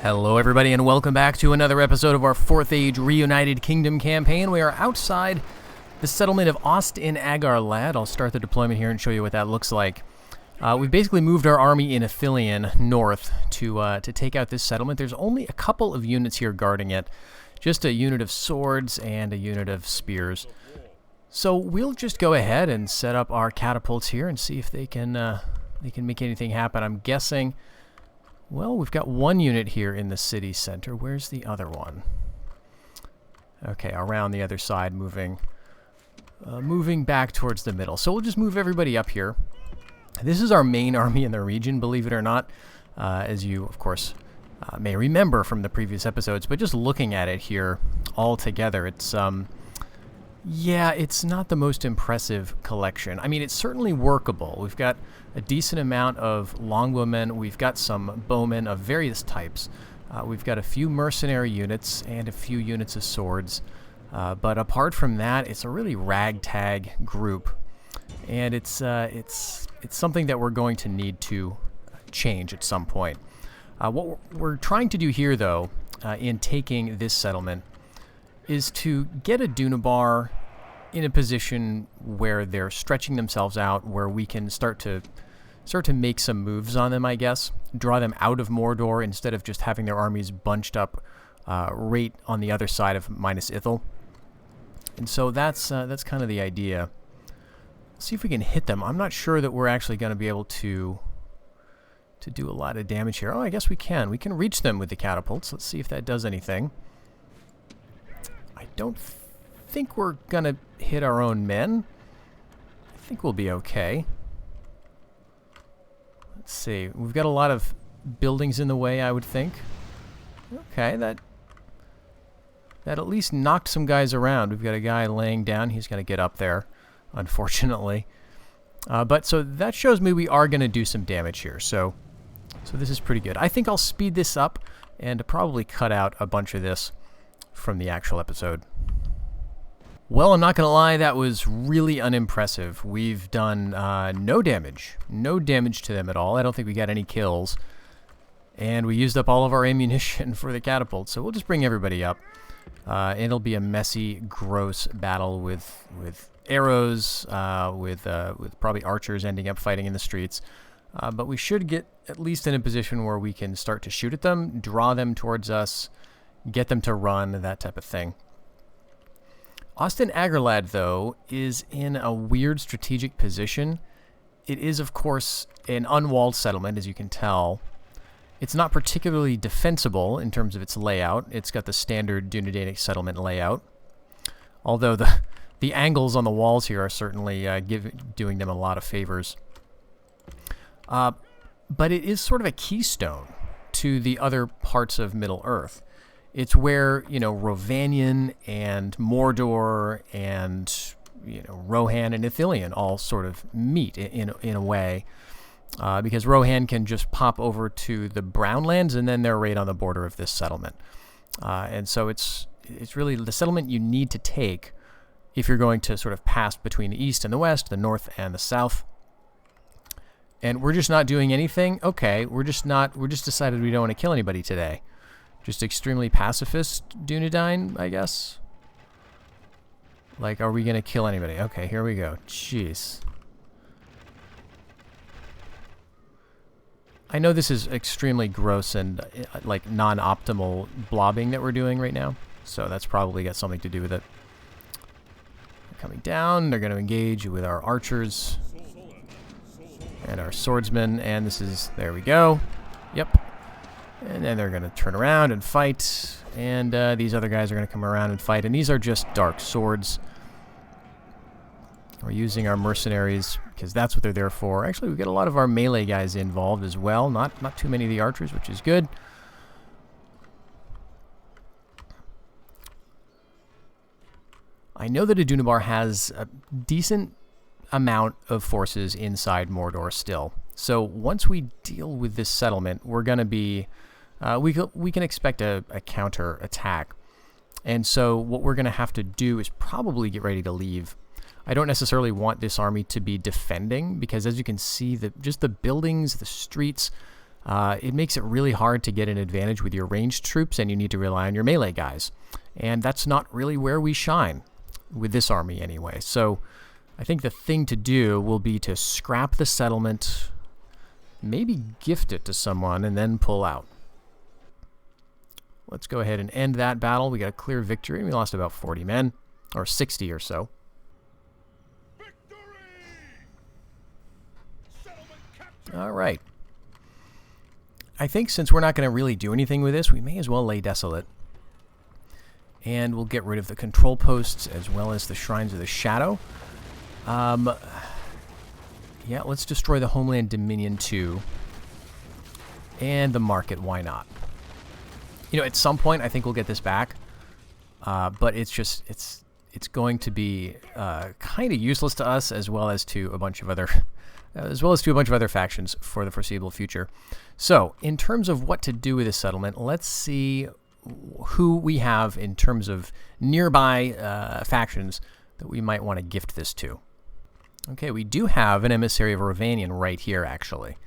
Hello everybody and welcome back to another episode of our 4th Age Reunited Kingdom campaign. We are outside the settlement of Ost in Agralad. I'll start the deployment here and show you what that looks like. We've basically moved our army in Athelion north to take out this settlement. There's only a couple of units here guarding it. Just a unit of swords and a unit of spears. So we'll just go ahead and set up our catapults here and see if they can make anything happen. I'm guessing... Well, we've got one unit here in the city center. Where's the other one? Okay, around the other side, moving back towards the middle. So we'll just move everybody up here. This is our main army in the region, believe it or not, as you, of course, may remember from the previous episodes. But just looking at it here all together, it's yeah, it's not the most impressive collection. I mean, it's certainly workable. We've got a decent amount of longbowmen. We've got some bowmen of various types. We've got a few mercenary units and a few units of swords. But apart from that, it's a really ragtag group. And it's something that we're going to need to change at some point. What we're trying to do here, though, in taking this settlement, is to get a Dunabar in a position where they're stretching themselves out, where we can start to make some moves on them, I guess. Draw them out of Mordor instead of just having their armies bunched up right on the other side of Minas Ithil. And so that's kind of the idea. See if we can hit them. I'm not sure that we're actually going to be able to do a lot of damage here. Oh, I guess we can. We can reach them with the catapults. Let's see if that does anything. I don't think we're going to hit our own men. I think we'll be okay. Let's see. We've got a lot of buildings in the way, I would think. Okay, that at least knocked some guys around. We've got a guy laying down. He's going to get up there, unfortunately. But so that shows me we are going to do some damage here. So this is pretty good. I think I'll speed this up and probably cut out a bunch of this from the actual episode. Well, I'm not going to lie, that was really unimpressive. We've done no damage to them at all. I don't think we got any kills. And we used up all of our ammunition for the catapult, so we'll just bring everybody up. It'll be a messy, gross battle with arrows, with probably archers ending up fighting in the streets. But we should get at least in a position where we can start to shoot at them, draw them towards us, get them to run, that type of thing. Ost in Agralad, though, is in a weird strategic position. It is, of course, an unwalled settlement, as you can tell. It's not particularly defensible in terms of its layout. It's got the standard Dunedainic settlement layout. Although the angles on the walls here are certainly doing them a lot of favors. But it is sort of a keystone to the other parts of Middle-earth. It's where, Rhovanion and Mordor and, Rohan and Athelion all sort of meet in a way. Because Rohan can just pop over to the Brownlands and then they're right on the border of this settlement. And so it's really the settlement you need to take if you're going to sort of pass between the east and the west, the north and the south. And we're just not doing anything. Okay, we're just decided we don't want to kill anybody today. Just extremely pacifist Dunedain, I guess. Like, are we going to kill anybody? Okay, here we go. Jeez. I know this is extremely gross and, like, non-optimal blobbing that we're doing right now. So that's probably got something to do with it. They're coming down. They're going to engage with our archers and our swordsmen. And this is... There we go. Yep. And then they're going to turn around and fight. And these other guys are going to come around and fight. And these are just dark swords. We're using our mercenaries because that's what they're there for. Actually, we've got a lot of our melee guys involved as well. Not too many of the archers, which is good. I know that a Dunabar has a decent amount of forces inside Mordor still. So once we deal with this settlement, we're going to be... we can expect a counter attack. And so what we're going to have to do is probably get ready to leave. I don't necessarily want this army to be defending because, as you can see, just the buildings, the streets, it makes it really hard to get an advantage with your ranged troops, and you need to rely on your melee guys. And that's not really where we shine, with this army anyway. So I think the thing to do will be to scrap the settlement, maybe gift it to someone, and then pull out. Let's go ahead and end that battle. We got a clear victory. We lost about 40 men, or 60 or so. All right. I think since we're not going to really do anything with this, we may as well lay desolate. And we'll get rid of the control posts as well as the Shrines of the Shadow. Yeah, let's destroy the Homeland Dominion too. And the market, why not? You know, at some point I think we'll get this back. But it's just, it's going to be kind of useless to us as well as to a bunch of other factions for the foreseeable future. So, in terms of what to do with this settlement, let's see who we have in terms of nearby factions that we might want to gift this to. Okay, we do have an emissary of Rhovanion right here, actually.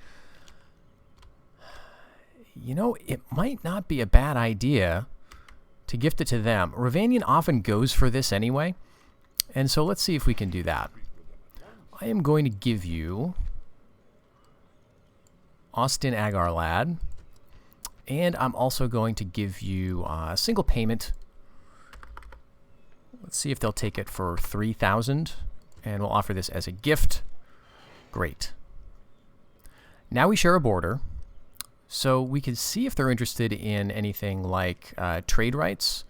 You know, it might not be a bad idea to gift it to them. Rhovanion often goes for this anyway, and so let's see if we can do that. I am going to give you Austin Agralad, and I'm also going to give you a single payment. Let's see if they'll take it for 3,000, and we'll offer this as a gift. Great. Now we share a border, so we can see if they're interested in anything like trade rights,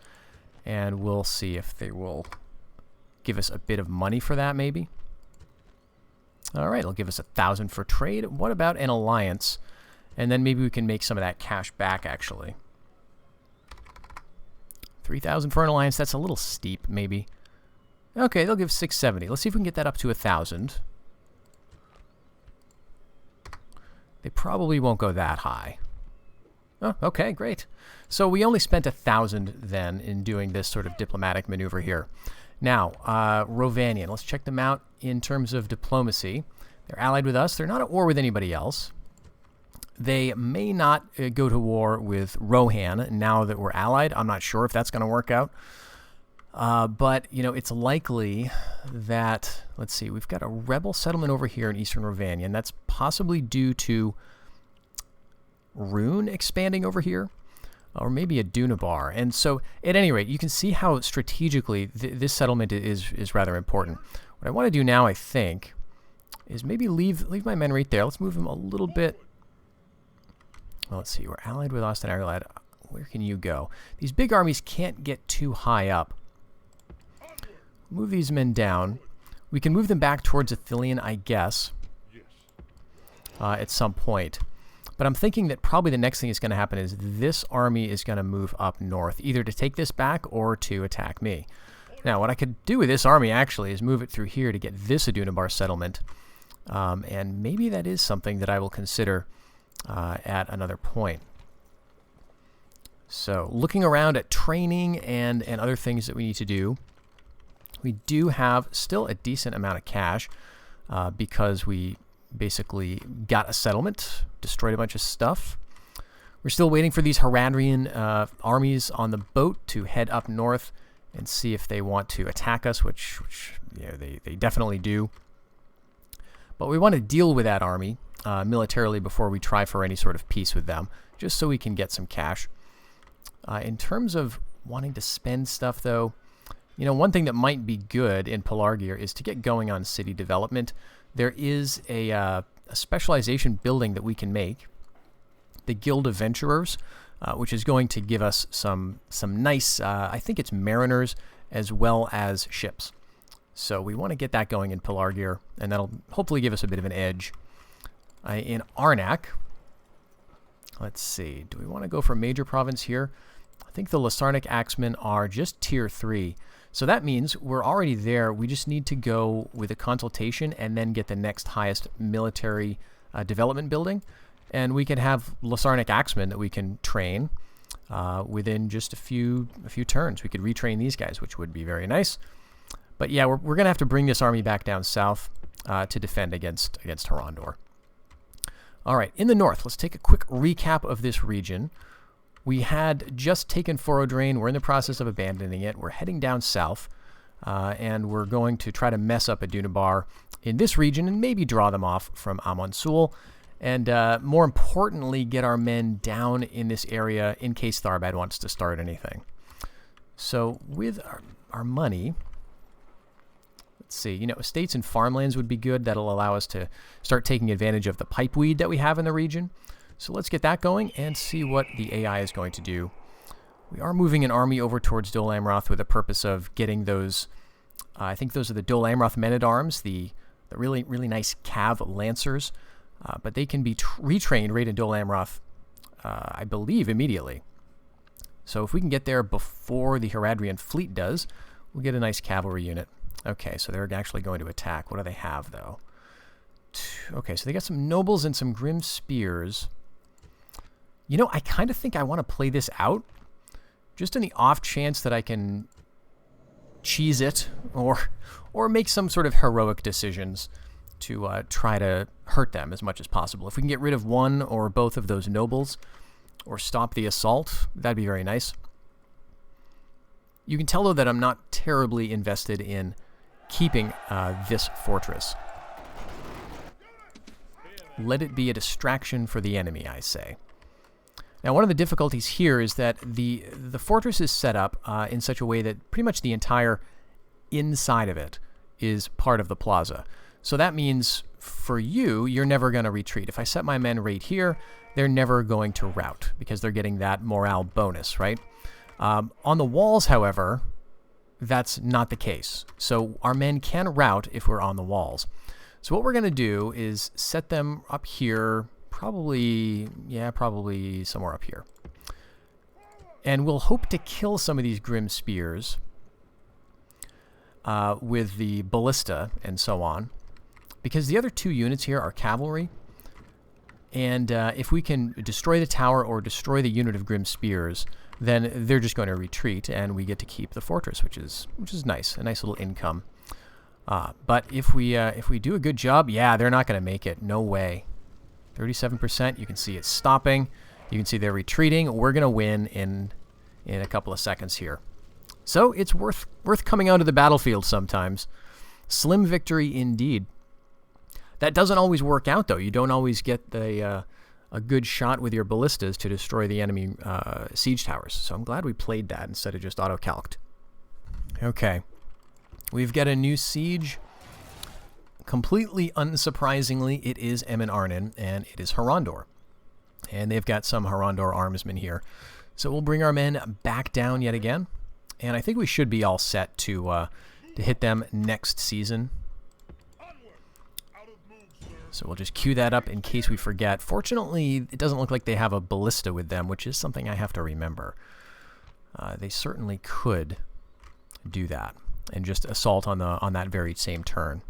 and we'll see if they will give us a bit of money for that, maybe. All right, it'll give us 1,000 for trade. What about an alliance? And then maybe we can make some of that cash back, actually. 3,000 for an alliance, that's a little steep, maybe. Okay, they'll give 670. Let's see if we can get that up to 1,000. They probably won't go that high. Oh, okay, great. So we only spent 1,000 then in doing this sort of diplomatic maneuver here. Now, Rhovanion, let's check them out in terms of diplomacy. They're allied with us. They're not at war with anybody else. They may not go to war with Rohan now that we're allied. I'm not sure if that's going to work out. But, you know, it's likely that, let's see, we've got a rebel settlement over here in eastern Rhovanion. That's possibly due to Rune expanding over here, or maybe a Dunabar. And so, at any rate, you can see how strategically this settlement is rather important. What I want to do now, I think, is maybe leave my men right there. Let's move them a little bit. Well, let's see. We're allied with Austin Agralad. Where can you go? These big armies can't get too high up. Move these men down. We can move them back towards Athelion, I guess, at some point. But I'm thinking that probably the next thing that's going to happen is this army is going to move up north, either to take this back or to attack me. Now, what I could do with this army, actually, is move it through here to get this Adunabar settlement. And maybe that is something that I will consider at another point. So, looking around at training and other things that we need to do, we do have still a decent amount of cash because we basically got a settlement, destroyed a bunch of stuff. We're still waiting for these Harandor armies on the boat to head up north and see if they want to attack us, which you know, they definitely do. But we want to deal with that army militarily before we try for any sort of peace with them, just so we can get some cash. In terms of wanting to spend stuff, though, you know, one thing that might be good in Pelargir is to get going on city development. There is a specialization building that we can make, the Guild of Venturers, which is going to give us some nice, I think it's mariners as well as ships. So we want to get that going in Pelargir, and that'll hopefully give us a bit of an edge. In Arnak, let's see, do we want to go for major province here? I think the Lasarnic Axemen are just tier 3. So that means we're already there. We just need to go with a consultation and then get the next highest military development building. And we can have Lasarnic Axemen that we can train within just a few turns. We could retrain these guys, which would be very nice. But yeah, we're going to have to bring this army back down south to defend against Harandor. All right, in the north, let's take a quick recap of this region. We had just taken Foroddrain. We're in the process of abandoning it. We're heading down south, and we're going to try to mess up Adunabar in this region and maybe draw them off from Amonsul. And more importantly, get our men down in this area in case Tharbad wants to start anything. So with our money, let's see, you know, estates and farmlands would be good. That'll allow us to start taking advantage of the pipeweed that we have in the region. So let's get that going and see what the AI is going to do. We are moving an army over towards Dol Amroth with the purpose of getting those, I think those are the Dol Amroth men-at-arms, the really, really nice Cav Lancers. But they can be retrained right in Dol Amroth, I believe, immediately. So if we can get there before the Haradrian fleet does, we'll get a nice cavalry unit. Okay, so they're actually going to attack. What do they have, though? Okay, so they got some nobles and some grim spears. You know, I kind of think I want to play this out, just in the off chance that I can cheese it or make some sort of heroic decisions to try to hurt them as much as possible. If we can get rid of one or both of those nobles or stop the assault, that'd be very nice. You can tell, though, that I'm not terribly invested in keeping this fortress. Let it be a distraction for the enemy, I say. Now, one of the difficulties here is that the fortress is set up in such a way that pretty much the entire inside of it is part of the plaza. So that means for you, you're never going to retreat. If I set my men right here, they're never going to rout because they're getting that morale bonus, right? On the walls, however, that's not the case. So our men can rout if we're on the walls. So what we're going to do is set them up here, probably somewhere up here. And we'll hope to kill some of these grim spears with the ballista and so on. Because the other two units here are cavalry, and if we can destroy the tower or destroy the unit of grim spears, then they're just going to retreat, and we get to keep the fortress, which is nice, a nice little income. But if we do a good job, yeah, they're not going to make it. No way. 37%. You can see it's stopping. You can see they're retreating. We're going to win in a couple of seconds here. So it's worth coming out of the battlefield sometimes. Slim victory indeed. That doesn't always work out, though. You don't always get a good shot with your ballistas to destroy the enemy siege towers. So I'm glad we played that instead of just auto-calced. Okay. We've got a new siege. Completely unsurprisingly, it is Emin Arnin, and it is Harandor. And they've got some Harandor armsmen here. So we'll bring our men back down yet again. And I think we should be all set to hit them next season. So we'll just queue that up in case we forget. Fortunately, it doesn't look like they have a ballista with them, which is something I have to remember. They certainly could do that and just assault on that very same turn.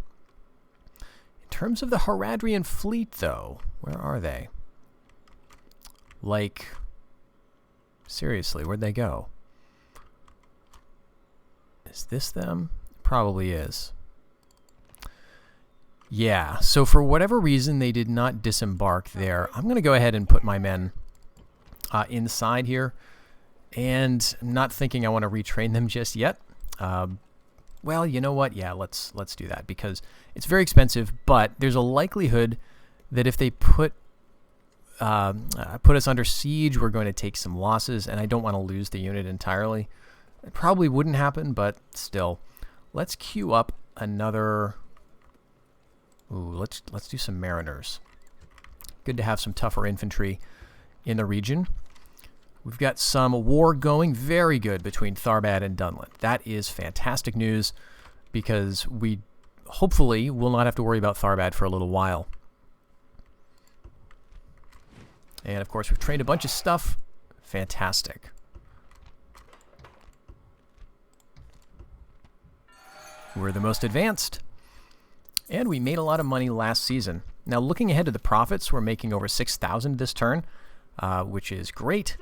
In terms of the Haradrian fleet, though, where are they? Like, seriously, where'd they go? Is this them? Probably is. Yeah, so for whatever reason, they did not disembark there. I'm going to go ahead and put my men inside here. And not thinking I want to retrain them just yet. Well, you know what? Yeah, let's do that because it's very expensive, but there's a likelihood that if they put us under siege, we're going to take some losses, and I don't want to lose the unit entirely. It probably wouldn't happen, but still. Let's queue up another... Ooh, let's do some mariners. Good to have some tougher infantry in the region. We've got some war going, very good, between Tharbad and Dunlin. That is fantastic news because we hopefully will not have to worry about Tharbad for a little while. And of course, we've trained a bunch of stuff. Fantastic. We're the most advanced. And we made a lot of money last season. Now, looking ahead to the profits, we're making over 6,000 this turn, which is great.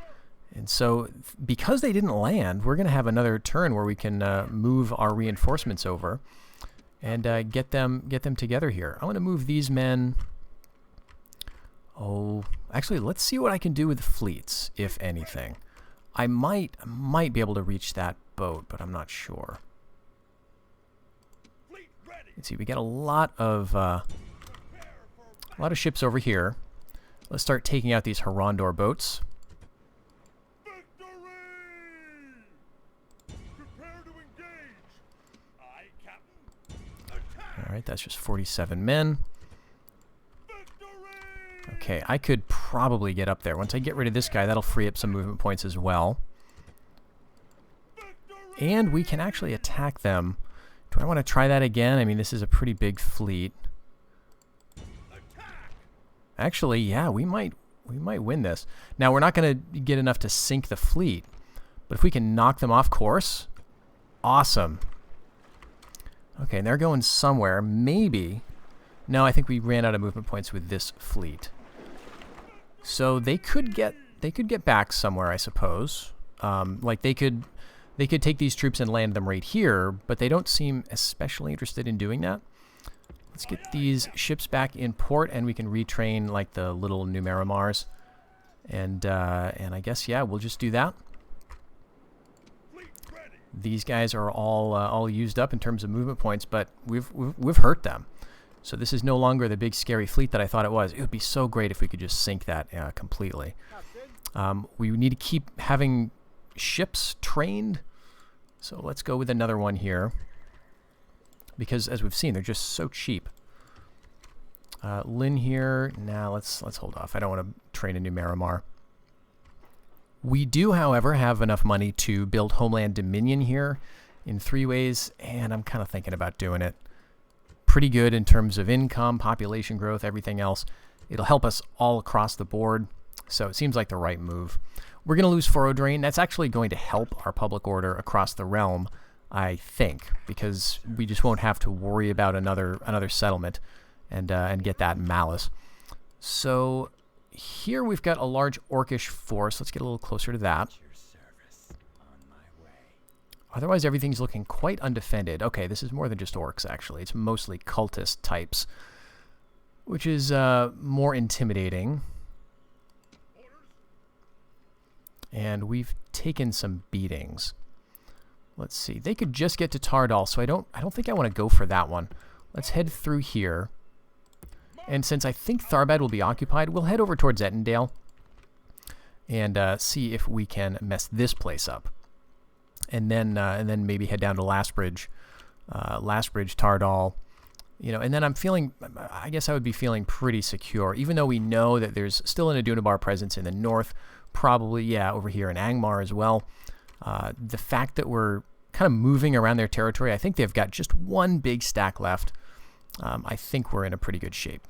And so, because they didn't land, we're going to have another turn where we can move our reinforcements over and get them together here. I want to move these men Oh, actually, let's see what I can do with fleets, if anything. I might be able to reach that boat, but I'm not sure. Let's see, we got a lot of ships over here. Let's start taking out these Harandor boats. All right, that's just 47 men. Okay, I could probably get up there. Once I get rid of this guy, that'll free up some movement points as well. And we can actually attack them. Do I want to try that again? I mean, this is a pretty big fleet. Actually, yeah, we might win this. Now, we're not going to get enough to sink the fleet, but if we can knock them off course, awesome. Okay, and they're going somewhere. Maybe. No, I think we ran out of movement points with this fleet. So they could get back somewhere, I suppose. Like they could take these troops and land them right here, but they don't seem especially interested in doing that. Let's get these ships back in port, and we can retrain like the little Numeramars. And I guess, yeah, we'll just do that. These guys are all used up in terms of movement points, but we've hurt them. So this is no longer the big scary fleet that I thought it was. It would be so great if we could just sink that completely. We need to keep having ships trained. So let's go with another one here. Because as we've seen, they're just so cheap. Lynn here. Nah, let's hold off. I don't want to train a new Maramar. We do, however, have enough money to build Homeland Dominion here in 3 ways, and I'm kind of thinking about doing it. Pretty good in terms of income, population growth, everything else. It'll help us all across the board, so it seems like the right move. We're going to lose Furrow Drain. That's actually going to help our public order across the realm, I think, because we just won't have to worry about another settlement and get that malice. So here we've got a large Orcish force. Let's get a little closer to that. Otherwise, everything's looking quite undefended. Okay, this is more than just orcs, actually. It's mostly cultist types, which is more intimidating. And we've taken some beatings. Let's see. They could just get to Tardol, so I don't think I want to go for that one. Let's head through here. And since I think Tharbad will be occupied, we'll head over towards Ettendale and see if we can mess this place up. And then maybe head down to Lastbridge, Tardol, and then I guess I would be feeling pretty secure, even though we know that there's still an Adunabar presence in the north, probably, yeah, over here in Angmar as well. The fact that we're kind of moving around their territory, I think they've got just one big stack left. I think we're in a pretty good shape.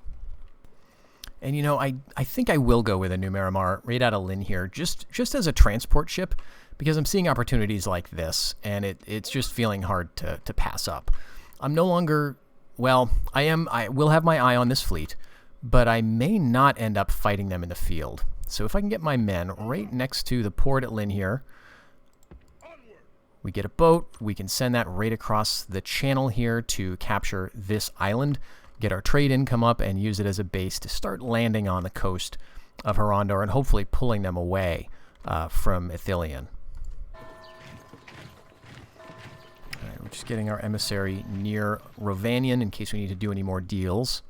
And, I think I will go with a new Maramar right out of Lynn here, just as a transport ship, because I'm seeing opportunities like this, and it's just feeling hard to pass up. I'm no longer, well, I will have my eye on this fleet, but I may not end up fighting them in the field. So if I can get my men right next to the port at Lynn here, we get a boat, we can send that right across the channel here to capture this island, get our trade income up, and use it as a base to start landing on the coast of Harandor and hopefully pulling them away from Ithilien. Alright, we're just getting our emissary near Rhovanion in case we need to do any more deals.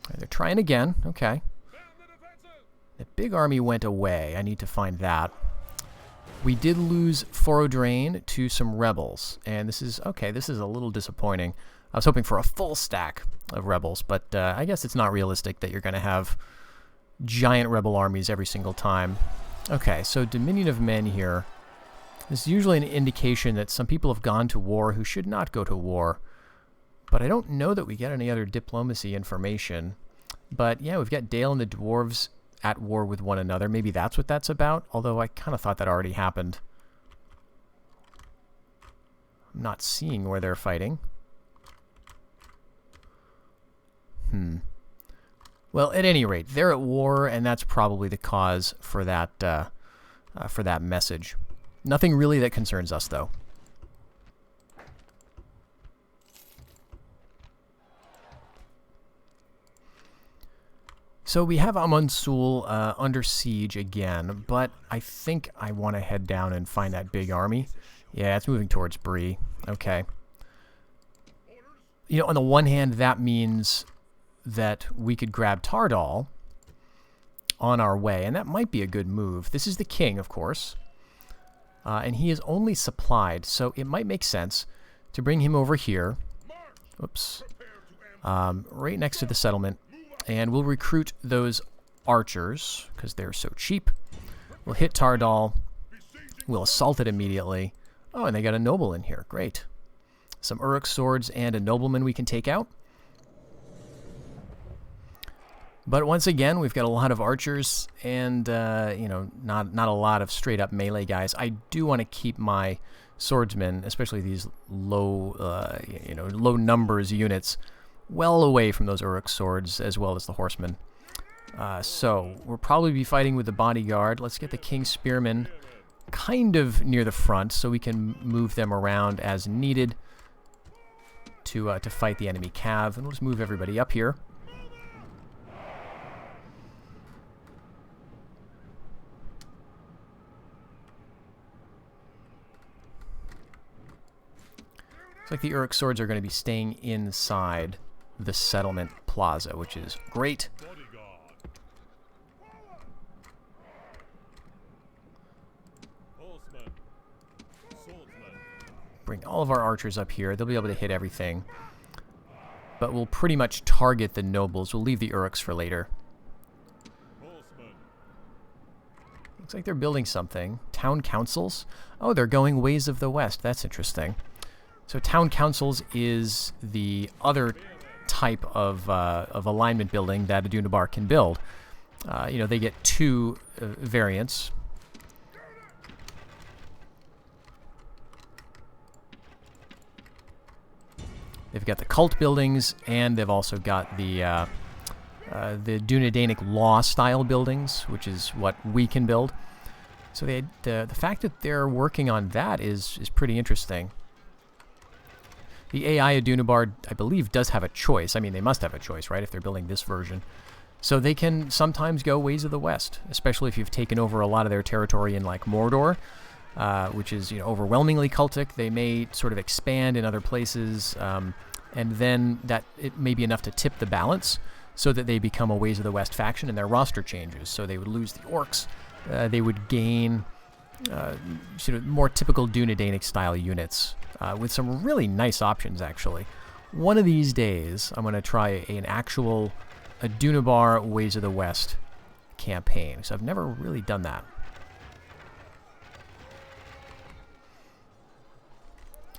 Right, they're trying again. Okay. The big army went away. I need to find that. We did lose Furrow Drain to some rebels, and this is a little disappointing. I was hoping for a full stack of rebels, but I guess it's not realistic that you're going to have giant rebel armies every single time. Okay, so Dominion of Men here. This is usually an indication that some people have gone to war who should not go to war, but I don't know that we get any other diplomacy information. But yeah, we've got Dale and the dwarves at war with one another. Maybe that's what that's about, although I kind of thought that already happened. I'm not seeing where they're fighting. Well, at any rate, they're at war, and that's probably the cause for that message. Nothing really that concerns us, though. So we have Amonsul under siege again, but I think I want to head down and find that big army. Yeah, it's moving towards Bree. Okay. You know, on the one hand, that means that we could grab Tardol on our way, and that might be a good move. This is the king, of course, and he is only supplied, so it might make sense to bring him over here. Oops. Right next to the settlement. And we'll recruit those archers, because they're so cheap. We'll hit Tardol. We'll assault it immediately. Oh, and they got a noble in here. Great. Some Uruk swords and a nobleman we can take out. But once again, we've got a lot of archers and, you know, not a lot of straight-up melee guys. I do want to keep my swordsmen, especially these low, you know, low numbers units, well away from those Uruk swords, as well as the horsemen. So, we'll probably be fighting with the bodyguard. Let's get the King's Spearmen kind of near the front, so we can move them around as needed to fight the enemy cav. And we'll just move everybody up here. Looks like the Uruk swords are going to be staying inside the settlement plaza, which is great. Bring all of our archers up here. They'll be able to hit everything. But we'll pretty much target the nobles. We'll leave the Uruks for later. Looks like they're building something. Town councils? Oh, they're going Ways of the West. That's interesting. So town councils is the other type of alignment building that Adunabar can build. You know, they get two variants. They've got the cult buildings, and they've also got the Dunedainic law style buildings, which is what we can build. So the fact that they're working on that is pretty interesting. The AI Adunabar, I believe, does have a choice. I mean, they must have a choice, right, if they're building this version. So they can sometimes go Ways of the West, especially if you've taken over a lot of their territory in, like, Mordor, which is, you know, overwhelmingly cultic. They may sort of expand in other places, and then that it may be enough to tip the balance so that they become a Ways of the West faction and their roster changes. So they would lose the orcs. They would gain sort of more typical Dunedainic style units with some really nice options, actually. One of these days, I'm going to try an actual Adunabar Ways of the West campaign. So I've never really done that.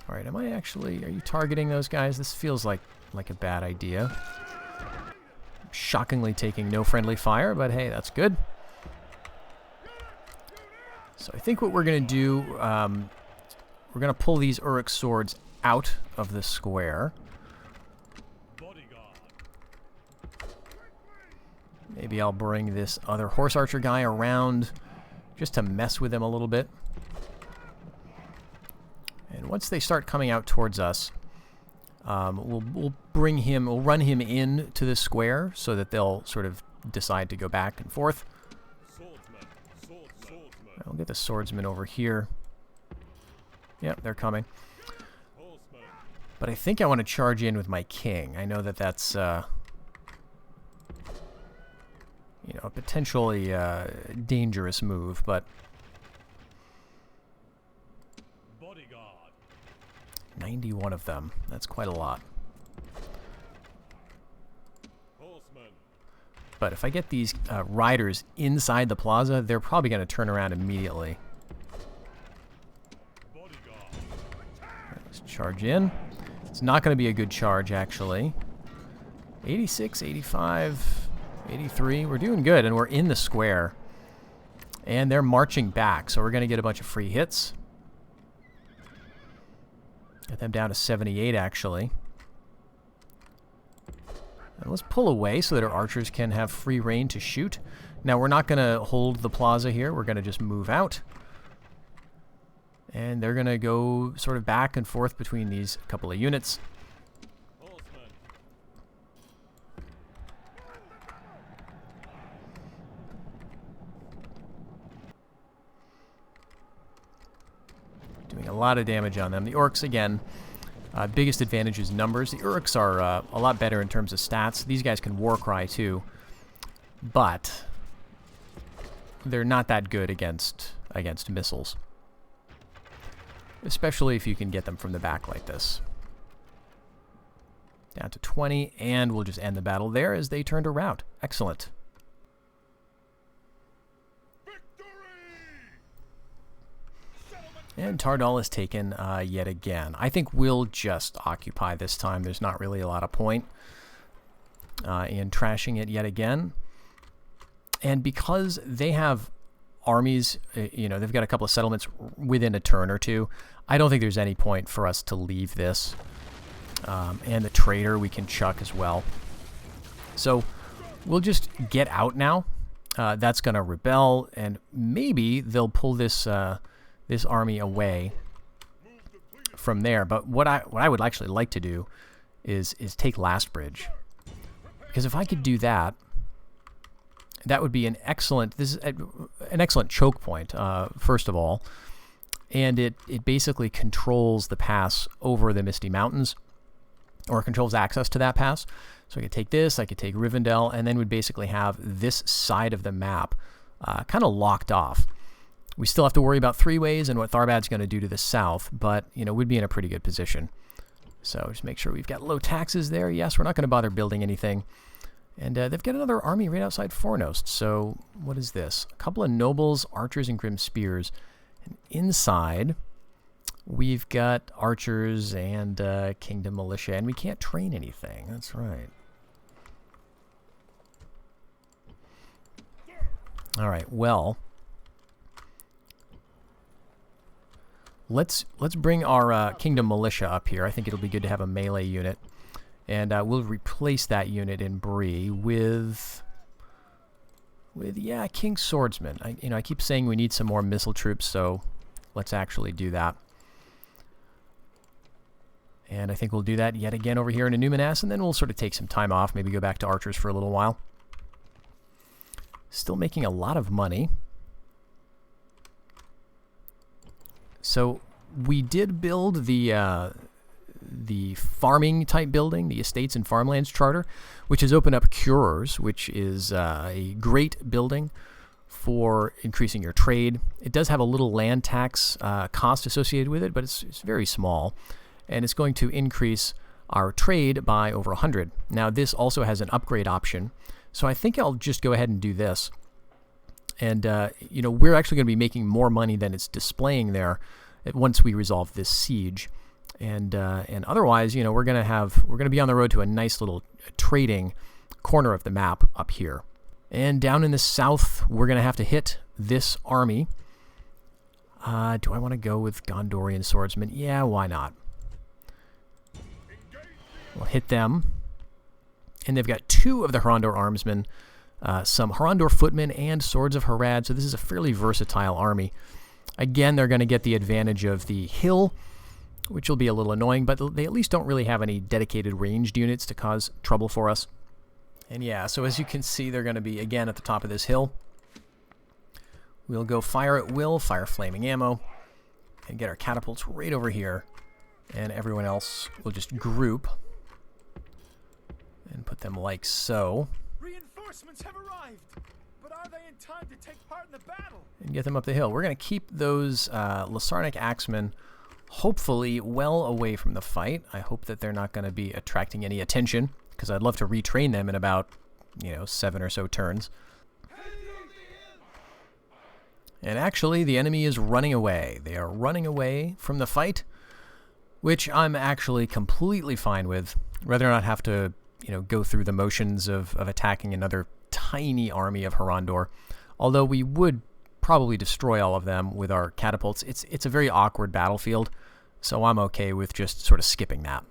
All right, are you targeting those guys? This feels like a bad idea. Shockingly taking no friendly fire, but hey, that's good. So I think what we're going to do, we're going to pull these Uruk swords out of the square. Maybe I'll bring this other horse archer guy around just to mess with them a little bit. And once they start coming out towards us, we'll run him in to the square so that they'll sort of decide to go back and forth. I'll get the swordsman over here. Yep, they're coming. But I think I want to charge in with my king. I know that that's, you know, a potentially dangerous move, but 91 of them. That's quite a lot. But if I get these riders inside the plaza, they're probably going to turn around immediately. Let's charge in. It's not going to be a good charge, actually. 86, 85, 83. We're doing good, and we're in the square. And they're marching back, so we're going to get a bunch of free hits. Get them down to 78, actually. And let's pull away so that our archers can have free reign to shoot. Now, we're not going to hold the plaza here. We're going to just move out. And they're going to go sort of back and forth between these couple of units. Doing a lot of damage on them. The orcs, again, biggest advantage is numbers. The orcs are a lot better in terms of stats. These guys can war cry too, but they're not that good against missiles, especially if you can get them from the back like this. Down to 20, and we'll just end the battle there as they turn to rout. Excellent. And Tardol is taken yet again. I think we'll just occupy this time. There's not really a lot of point in trashing it yet again. And because they have armies, they've got a couple of settlements within a turn or two, I don't think there's any point for us to leave this. And the trader we can chuck as well. So we'll just get out now. That's going to rebel, and maybe they'll pull this this army away from there. But what I would actually like to do is take Lastbridge, because if I could do that, that would be an excellent choke point, first of all, and it basically controls the pass over the Misty Mountains, or controls access to that pass. So I could take this, I could take Rivendell, and then we'd basically have this side of the map kind of locked off. We still have to worry about three ways and what Tharbad's going to do to the south, but, we'd be in a pretty good position. So just make sure we've got low taxes there. Yes, we're not going to bother building anything. And they've got another army right outside Fornost. So what is this? A couple of nobles, archers, and grim spears. And inside, we've got archers and kingdom militia, and we can't train anything. That's right. All right, well, let's bring our kingdom militia up here. I think it'll be good to have a melee unit. And we'll replace that unit in Bree with King Swordsman. I keep saying we need some more missile troops, so let's actually do that. And I think we'll do that yet again over here in Numinas, and then we'll sort of take some time off, maybe go back to archers for a little while. Still making a lot of money. So we did build the farming type building, the Estates and Farmlands Charter, which has opened up Curers, which is a great building for increasing your trade. It does have a little land tax cost associated with it, but it's very small, and it's going to increase our trade by over 100. Now this also has an upgrade option, so I think I'll just go ahead and do this. And we're actually going to be making more money than it's displaying there once we resolve this siege. And otherwise, we're going to be on the road to a nice little trading corner of the map up here. And down in the south, we're going to have to hit this army. Do I want to go with Gondorian swordsmen? Yeah, why not? We'll hit them. And they've got two of the Harandor armsmen, some Harandor footmen, and swords of Harad. So this is a fairly versatile army. Again, they're going to get the advantage of the hill, which will be a little annoying, but they at least don't really have any dedicated ranged units to cause trouble for us. And yeah, so as you can see, they're going to be, again, at the top of this hill. We'll go fire at will, fire flaming ammo, and get our catapults right over here. And everyone else will just group and put them like so. Reinforcements have arrived, but are they in time to take part in the battle? And get them up the hill. We're going to keep those Lasarnic axemen hopefully well away from the fight. I hope that they're not going to be attracting any attention, because I'd love to retrain them in about, 7 or so turns. And actually, the enemy is running away. They are running away from the fight, which I'm actually completely fine with. Rather not have to, go through the motions of attacking another tiny army of Harandor. Although we would probably destroy all of them with our catapults. It's a very awkward battlefield, so I'm okay with just sort of skipping that.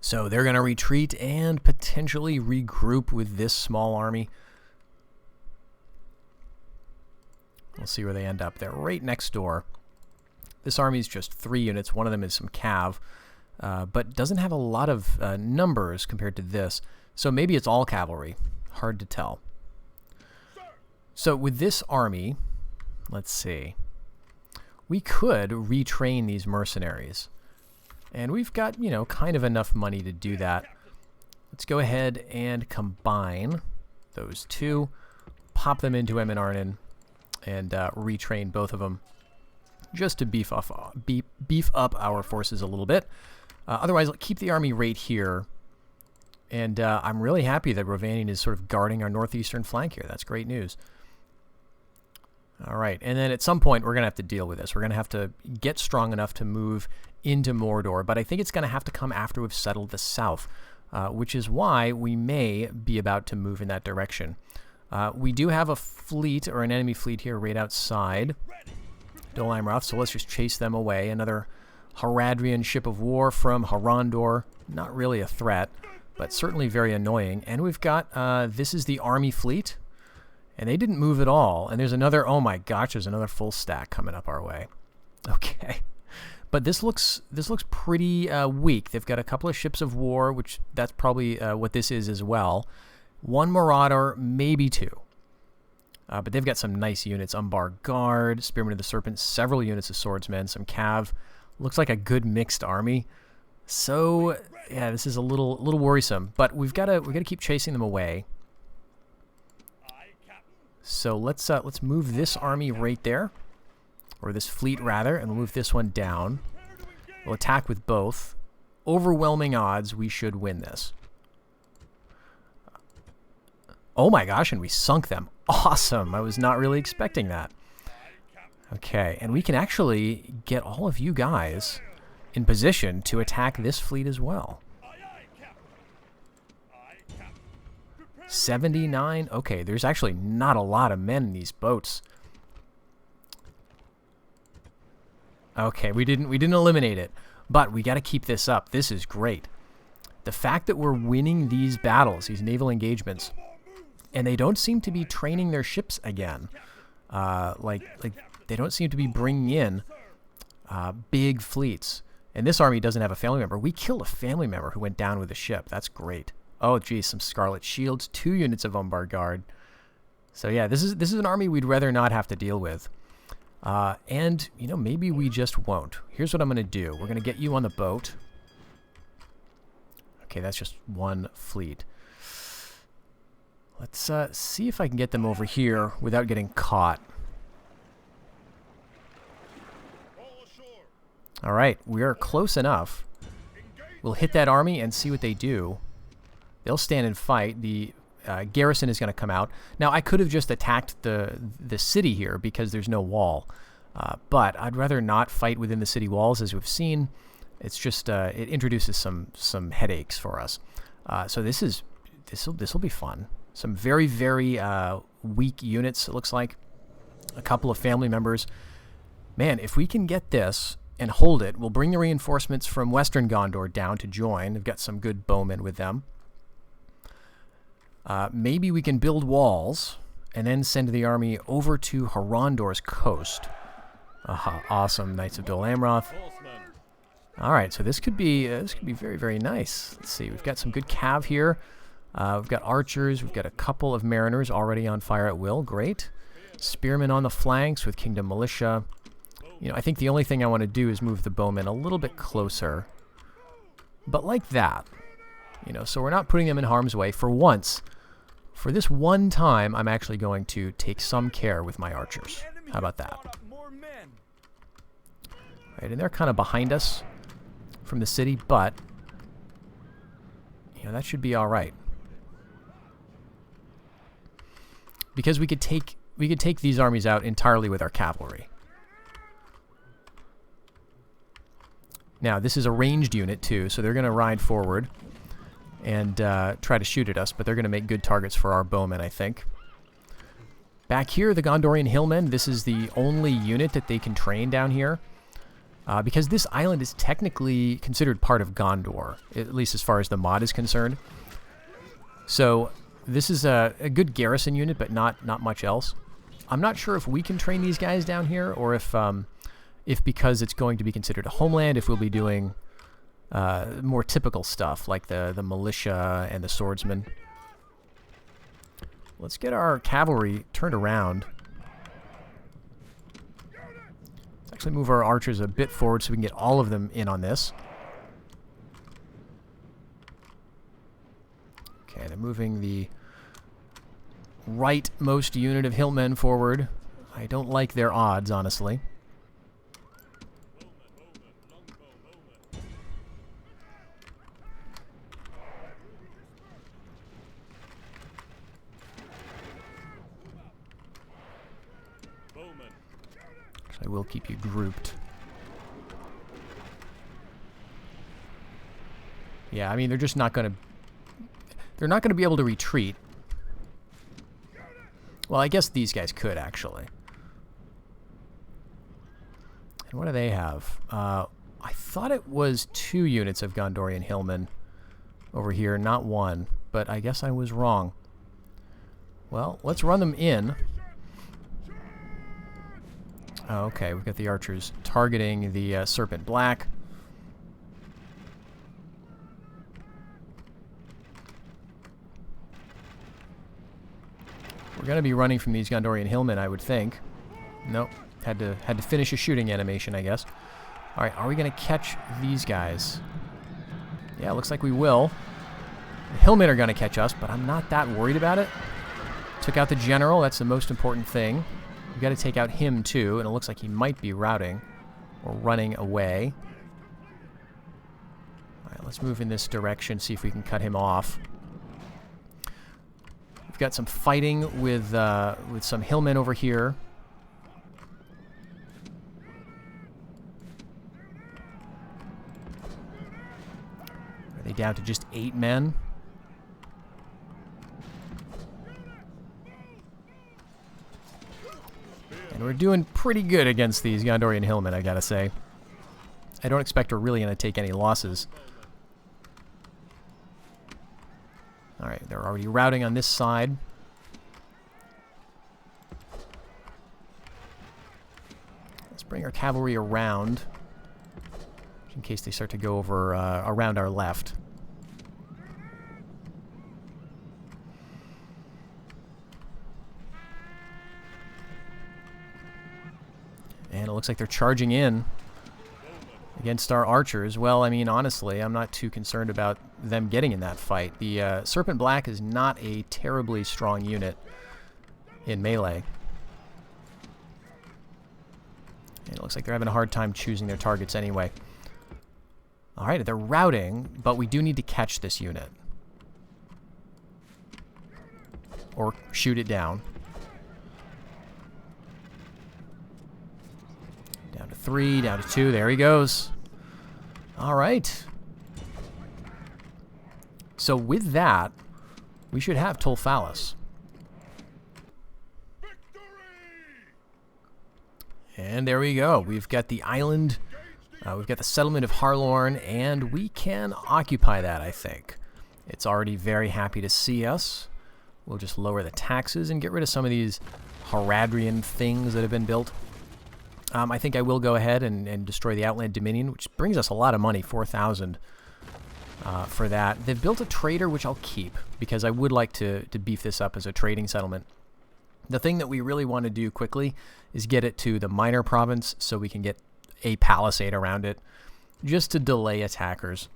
So they're going to retreat and potentially regroup with this small army. We'll see where they end up. They're right next door. This army is just 3 units. One of them is some cav, but doesn't have a lot of numbers compared to this. So maybe it's all cavalry. Hard to tell. So with this army, let's see. We could retrain these mercenaries. And we've got, you know, kind of enough money to do that. Let's go ahead and combine those two, pop them into Eminarnen, and retrain both of them just to beef up our forces a little bit. Otherwise, I'll keep the army right here. And I'm really happy that Rhovanion is sort of guarding our northeastern flank here. That's great news. All right, and then at some point, we're going to have to deal with this. We're going to have to get strong enough to move into Mordor, but I think it's going to have to come after we've settled the south, which is why we may be about to move in that direction. We do have a fleet, or an enemy fleet here right outside Dol Amroth, so let's just chase them away. Another Haradrian ship of war from Harandor. Not really a threat, but certainly very annoying. And we've got, this is the army fleet. And they didn't move at all. And there's another, oh my gosh, there's another full stack coming up our way. Okay. But this looks pretty weak. They've got a couple of ships of war, which that's probably what this is as well. One Marauder, maybe two. But they've got some nice units. Umbar Guard, Spearmen of the Serpent, several units of swordsmen, some cav. Looks like a good mixed army. So, yeah, this is a little worrisome. But we've got to keep chasing them away. So let's move this army right there, or this fleet rather, and we'll move this one down. We'll attack with both. Overwhelming odds we should win this. Oh my gosh, and we sunk them. Awesome. I was not really expecting that. Okay, and we can actually get all of you guys in position to attack this fleet as well. 79. Okay, there's actually not a lot of men in these boats. Okay, we didn't eliminate it, but we got to keep this up. This is great. The fact that we're winning these battles, these naval engagements, and they don't seem to be training their ships again. Like they don't seem to be bringing in big fleets. And this army doesn't have a family member. We killed a family member who went down with a ship. That's great. Oh, geez, some Scarlet Shields, 2 units of Umbar Guard. So, yeah, this is an army we'd rather not have to deal with. And, you know, maybe we just won't. Here's what I'm going to do. We're going to get you on the boat. Okay, that's just one fleet. Let's see if I can get them over here without getting caught. All right, we are close enough. We'll hit that army and see what they do. They'll stand and fight. The garrison is going to come out. Now, I could have just attacked the city here because there's no wall. But I'd rather not fight within the city walls, as we've seen. It's just it introduces some headaches for us. So this will be fun. Some very, very weak units, it looks like. A couple of family members. Man, if we can get this and hold it, we'll bring the reinforcements from Western Gondor down to join. They've got some good bowmen with them. Maybe we can build walls and then send the army over to Harandor's coast. Awesome, Knights of Dol Amroth. All right, so this could be very, very nice. Let's see, we've got some good cav here. We've got archers. We've got a couple of mariners already on fire at will. Great. Spearmen on the flanks with Kingdom Militia. You know, I think the only thing I want to do is move the bowmen a little bit closer. But like that. You know, so we're not putting them in harm's way for once. For this one time, I'm actually going to take some care with my archers. How about that? Right, and they're kind of behind us from the city, but you know, that should be all right. Because we could take these armies out entirely with our cavalry. Now, this is a ranged unit too, so they're going to ride forward and try to shoot at us, but they're going to make good targets for our bowmen, I think. Back here, the Gondorian Hillmen, this is the only unit that they can train down here. Because this island is technically considered part of Gondor, at least as far as the mod is concerned. So this is a good garrison unit, but not much else. I'm not sure if we can train these guys down here, or if because it's going to be considered a homeland, if we'll be doing more typical stuff like the militia and the swordsmen. Let's get our cavalry turned around. Actually move our archers a bit forward so we can get all of them in on this. Okay, they're moving the rightmost unit of hillmen forward. I don't like their odds, honestly. I will keep you grouped. Yeah, I mean, they're just not going to... They're not going to be able to retreat. Well, I guess these guys could, actually. And what do they have? I thought it was 2 units of Gondorian hillmen over here, not 1. But I guess I was wrong. Well, let's run them in. Oh, okay, we've got the archers targeting the Serpent Black. We're going to be running from these Gondorian hillmen, I would think. Nope, had to finish a shooting animation, I guess. All right, are we going to catch these guys? Yeah, looks like we will. The hillmen are going to catch us, but I'm not that worried about it. Took out the general, that's the most important thing. We've got to take out him too, and it looks like he might be routing or running away. Alright, let's move in this direction, see if we can cut him off. We've got some fighting with some hillmen over here. Are they down to just 8 men? And we're doing pretty good against these Gondorian hillmen, I gotta say. I don't expect we're really gonna take any losses. Alright, they're already routing on this side. Let's bring our cavalry around, in case they start to go over around our left. And it looks like they're charging in against our archers. Well, I mean, honestly, I'm not too concerned about them getting in that fight. The Serpent Black is not a terribly strong unit in melee. And it looks like they're having a hard time choosing their targets anyway. Alright, they're routing, but we do need to catch this unit. Or shoot it down. Down to 3, down to 2. There he goes. All right. So with that, we should have Tol Phallus. And there we go. We've got the island. We've got the settlement of Harlorn, and we can occupy that, I think. It's already very happy to see us. We'll just lower the taxes and get rid of some of these Haradrian things that have been built. I think I will go ahead and destroy the Outland Dominion, which brings us a lot of money, 4,000 for that. They've built a trader, which I'll keep, because I would like to beef this up as a trading settlement. The thing that we really want to do quickly is get it to the minor province so we can get a palisade around it, just to delay attackers.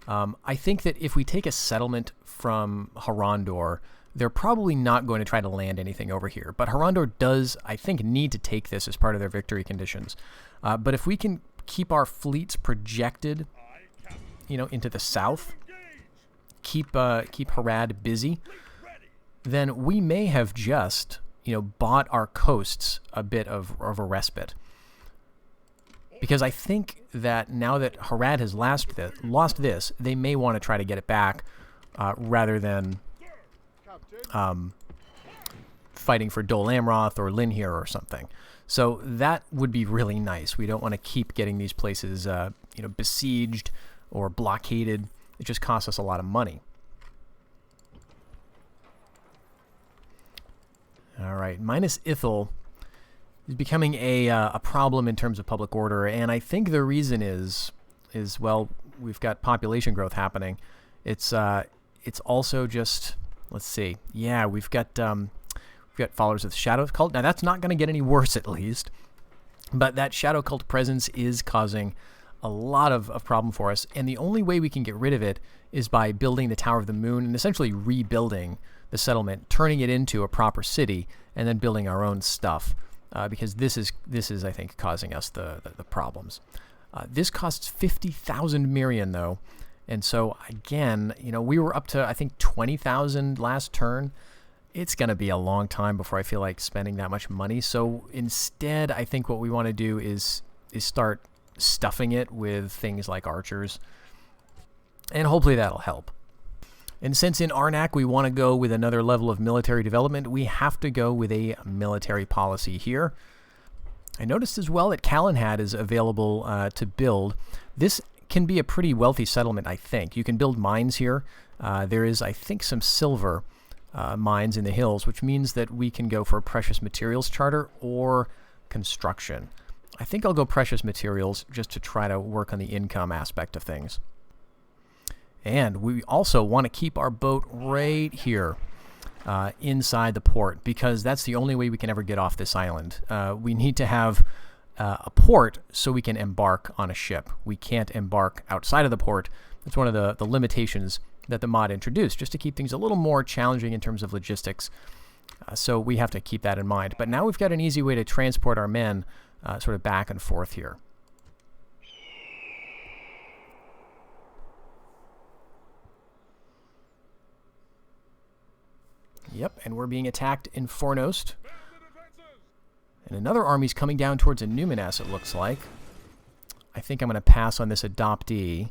I think that if we take a settlement from Harandor, they're probably not going to try to land anything over here. But Harandor does, I think, need to take this as part of their victory conditions. But if we can keep our fleets projected, into the south, keep Harad busy, then we may have just, bought our coasts a bit of a respite. Because I think that now that Harad has lost this, they may want to try to get it back rather than fighting for Dol Amroth or Linhir or something. So that would be really nice. We don't want to keep getting these places besieged or blockaded. It just costs us a lot of money. All right, Minas Ithil is becoming a problem in terms of public order, and I think the reason is well, we've got population growth happening. It's also just, let's see, yeah, we've got followers of the Shadow Cult. Now that's not going to get any worse, at least. But that shadow cult presence is causing a lot of problem for us, and the only way we can get rid of it is by building the Tower of the Moon and essentially rebuilding the settlement, turning it into a proper city, and then building our own stuff, because this is I think causing us the problems. This costs 50,000 Mirian though, and so again, we were up to I think 20,000 last turn. It's going to be a long time before I feel like spending that much money. So instead, I think what we want to do is start stuffing it with things like archers, and hopefully that'll help. And since in Arnak we want to go with another level of military development, we have to go with a military policy here. I noticed as well that Calenhad is available to build. This can be a pretty wealthy settlement, I think. You can build mines here. There is, I think, some silver mines in the hills, which means that we can go for a precious materials charter or construction. I think I'll go precious materials just to try to work on the income aspect of things. And we also want to keep our boat right here inside the port, because that's the only way we can ever get off this island. We need to have a port so we can embark on a ship. We can't embark outside of the port. That's one of the limitations that the mod introduced, just to keep things a little more challenging in terms of logistics. So we have to keep that in mind. But now we've got an easy way to transport our men sort of back and forth here. Yep, and we're being attacked in Fornost. And another army's coming down towards a Numinas, it looks like. I think I'm going to pass on this adoptee.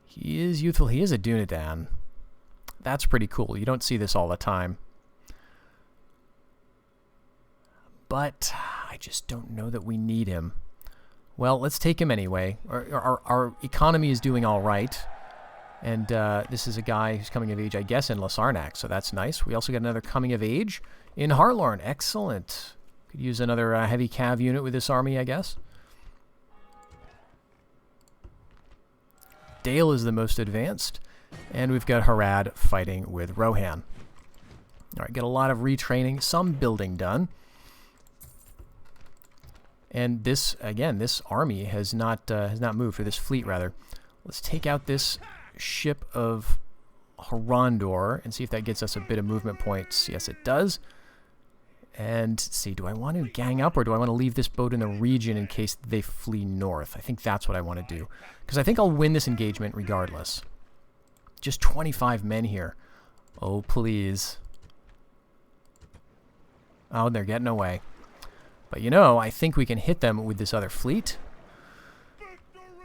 He is youthful. He is a Dunedain. That's pretty cool. You don't see this all the time. But I just don't know that we need him. Well, let's take him anyway. Our economy is doing all right. And this is a guy who's coming of age, I guess, in Lasarnak, so that's nice. We also got another coming of age in Harlorn. Excellent. Could use another heavy cav unit with this army, I guess. Dale is the most advanced. And we've got Harad fighting with Rohan. All right, got a lot of retraining, some building done. And this, again, this army has not moved, or this fleet, rather. Let's take out this ship of Harandor and see if that gets us a bit of movement points. Yes, it does. And see, do I want to gang up, or do I want to leave this boat in the region in case they flee north? I think that's what I want to do, because I think I'll win this engagement regardless. Just 25 men here. Oh, please. Oh, they're getting away. But I think we can hit them with this other fleet.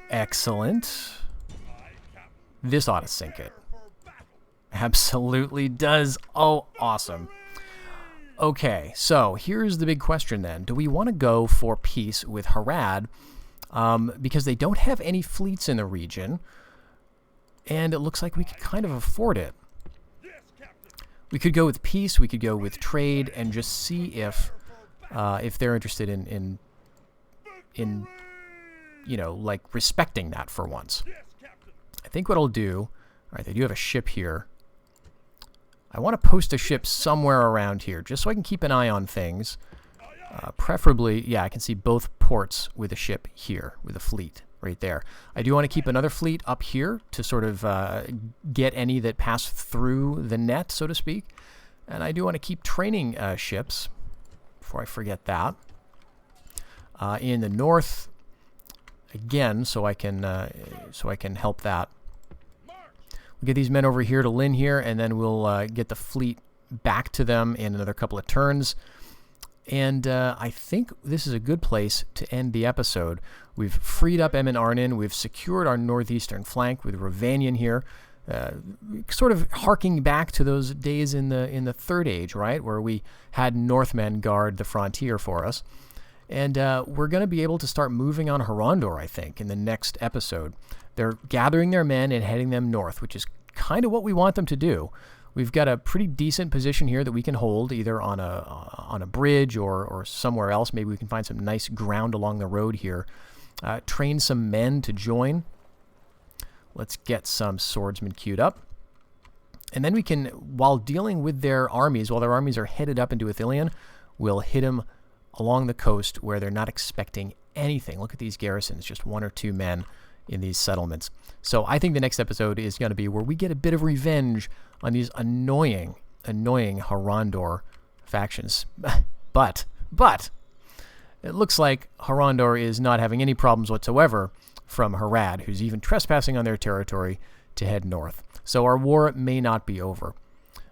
Excellent. This ought to sink it. Absolutely does. Oh, awesome. Okay, so here's the big question then. Do we want to go for peace with Harad? Because they don't have any fleets in the region, and it looks like we could kind of afford it. We could go with peace, we could go with trade, and just see if they're interested in like respecting that for once. I think what I'll do, all right, they do have a ship here. I want to post a ship somewhere around here, just so I can keep an eye on things. Preferably, yeah, I can see both ports with a ship here, with a fleet right there. I do want to keep another fleet up here to sort of get any that pass through the net, so to speak. And I do want to keep training ships, before I forget that. In the north, again, so I can help that. We'll get these men over here to Lynn here, and then we'll get the fleet back to them in another couple of turns. And I think this is a good place to end the episode. We've freed up Emin Arnin. We've secured our northeastern flank with Rhovanion here, sort of harking back to those days in the Third Age, right, where we had Northmen guard the frontier for us. And we're going to be able to start moving on Harandor, I think, in the next episode. They're gathering their men and heading them north, which is kind of what we want them to do. We've got a pretty decent position here that we can hold, either on a bridge or somewhere else. Maybe we can find some nice ground along the road here. Train some men to join. Let's get some swordsmen queued up. And then we can, while dealing with their armies, while their armies are headed up into Ithilien, we'll hit them along the coast where they're not expecting anything. Look at these garrisons, just 1 or 2 men in these settlements. So I think the next episode is going to be where we get a bit of revenge on these annoying Harandor factions. But it looks like Harandor is not having any problems whatsoever from Harad, who's even trespassing on their territory to head north. So our war may not be over.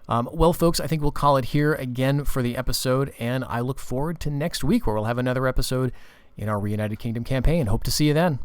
Well, folks, I think we'll call it here again for the episode, and I look forward to next week where we'll have another episode in our Reunited Kingdom campaign. Hope to see you then.